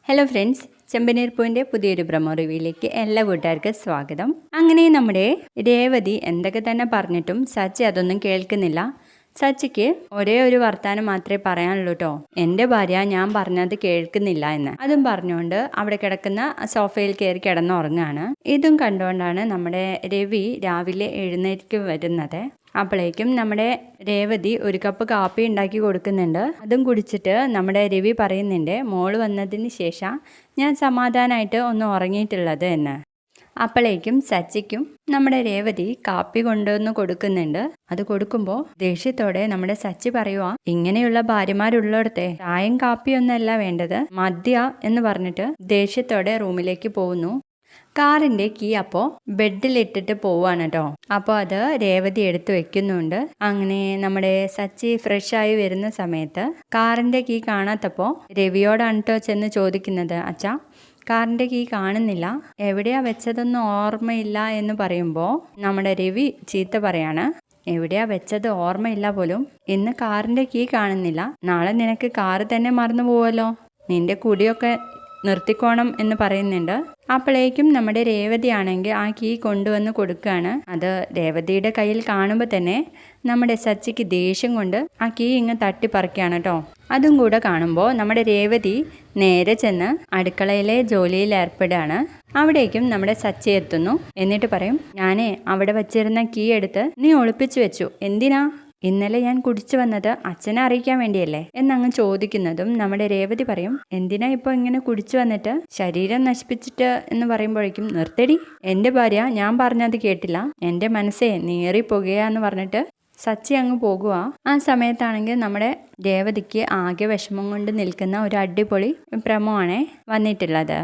Hello friends, ചെമ്പനീർ പൂവിൻ്റെ പുതിയൊരു promo റിവ്യൂയിലേക്ക് എല്ലാ കൂട്ടുകാർക്കും സ്വാഗതം. അങ്ങനെ നമ്മുടെ രേവതി എന്തൊക്കെ തന്നെ പറഞ്ഞിട്ടും സച്ചി അതൊന്നും കേൾക്കുന്നില്ല. സച്ചിക്ക് ഒരേ ഒരു വർത്താനം മാത്രമേ പറയാനുള്ളൂ കേട്ടോ, എൻ്റെ ഭാര്യ ഞാൻ പറഞ്ഞത് കേൾക്കുന്നില്ല എന്ന്. അതും പറഞ്ഞുകൊണ്ട് അവിടെ കിടക്കുന്ന സോഫയിൽ കയറി കിടന്നുറങ്ങാണ്. ഇതും കണ്ടുകൊണ്ടാണ് നമ്മുടെ രവി രാവിലെ എഴുന്നേറ്റ് വരുന്നത്. അപ്പോഴേക്കും നമ്മുടെ രേവതി ഒരു കപ്പ് കാപ്പി ഉണ്ടാക്കി കൊടുക്കുന്നുണ്ട്. അതും കുടിച്ചിട്ട് നമ്മുടെ രവി പറയുന്നുണ്ട്, മോള് വന്നതിന് ശേഷം ഞാൻ സമാധാനമായിട്ട് ഒന്ന് ഉറങ്ങിയിട്ടുള്ളത് എന്ന്. അപ്പോഴേക്കും സച്ചിക്കും നമ്മുടെ രേവതി കാപ്പി കൊണ്ടുവന്ന് കൊടുക്കുന്നുണ്ട്. അത് കൊടുക്കുമ്പോൾ ദേഷ്യത്തോടെ നമ്മുടെ സച്ചി പറയുക, ഇങ്ങനെയുള്ള ഭാര്യമാരുള്ളിടത്തെ ചായയും കാപ്പിയൊന്നല്ല വേണ്ടത്, മദ്യ എന്ന് പറഞ്ഞിട്ട് ദേഷ്യത്തോടെ റൂമിലേക്ക് പോകുന്നു. കാറിൻ്റെ കീ അപ്പോൾ ബെഡിലിട്ടിട്ട് പോവാണ് കേട്ടോ. അപ്പോൾ അത് രേവതി എടുത്തു വെക്കുന്നുണ്ട്. അങ്ങനെ നമ്മുടെ സച്ചി ഫ്രഷായി വരുന്ന സമയത്ത് കാറിൻ്റെ കീ കാണാത്തപ്പോൾ രവിയോടാണ് കേട്ടോ ചെന്ന് ചോദിക്കുന്നത്, അച്ഛാ കാറിൻ്റെ കീ കാണുന്നില്ല, എവിടെയാ വെച്ചതൊന്നും ഓർമ്മയില്ല എന്ന് പറയുമ്പോൾ നമ്മുടെ രവി ചീത്ത പറയാണ്, എവിടെയാ വെച്ചത് ഓർമ്മയില്ല പോലും, ഇന്ന് കാറിൻ്റെ കീ കാണുന്നില്ല, നാളെ നിനക്ക് കാറ് തന്നെ മറന്നു പോവല്ലോ, നിന്റെ കുടിയൊക്കെ നിർത്തിക്കോണം എന്ന് പറയുന്നുണ്ട്. അപ്പോഴേക്കും നമ്മുടെ രേവതി ആണെങ്കിൽ ആ കീ കൊണ്ടുവന്ന് കൊടുക്കുകയാണ്. അത് രേവതിയുടെ കയ്യിൽ കാണുമ്പോൾ തന്നെ നമ്മുടെ സച്ചിക്ക് ദേഷ്യം കൊണ്ട് ആ കീ ഇങ്ങ് തട്ടിപ്പറിക്കുകയാണ് കേട്ടോ. അതും കൂടെ കാണുമ്പോൾ നമ്മുടെ രേവതി നേരെ ചെന്ന് അടുക്കളയിലെ ജോലിയിൽ ഏർപ്പെടുകയാണ്. അവിടേക്കും നമ്മുടെ സച്ചി എത്തുന്നു. എന്നിട്ട് പറയും, ഞാനേ അവിടെ വച്ചിരുന്ന കീ എടുത്ത് നീ ഒളിപ്പിച്ചു വെച്ചു, എന്തിനാ? ഇന്നലെ ഞാൻ കുടിച്ചു വന്നത് അച്ഛനെ അറിയിക്കാൻ വേണ്ടിയല്ലേ എന്നങ്ങ് ചോദിക്കുന്നതും നമ്മുടെ രേവതി പറയും, എന്തിനാ ഇപ്പോൾ ഇങ്ങനെ കുടിച്ചു വന്നിട്ട് ശരീരം നശിപ്പിച്ചിട്ട് എന്ന് പറയുമ്പോഴേക്കും, നിർത്തടി, എൻ്റെ ഭാര്യ ഞാൻ പറഞ്ഞത് കേട്ടില്ല, എൻ്റെ മനസ്സേ നീറിപ്പോകുകയെന്ന് പറഞ്ഞിട്ട് സച്ചി അങ്ങ് പോകുക. ആ സമയത്താണെങ്കിൽ നമ്മുടെ രേവതിക്ക് ആകെ വിഷമം കൊണ്ട് നിൽക്കുന്ന ഒരു അടിപൊളി പ്രമോ ആണ് വന്നിട്ടുള്ളത്.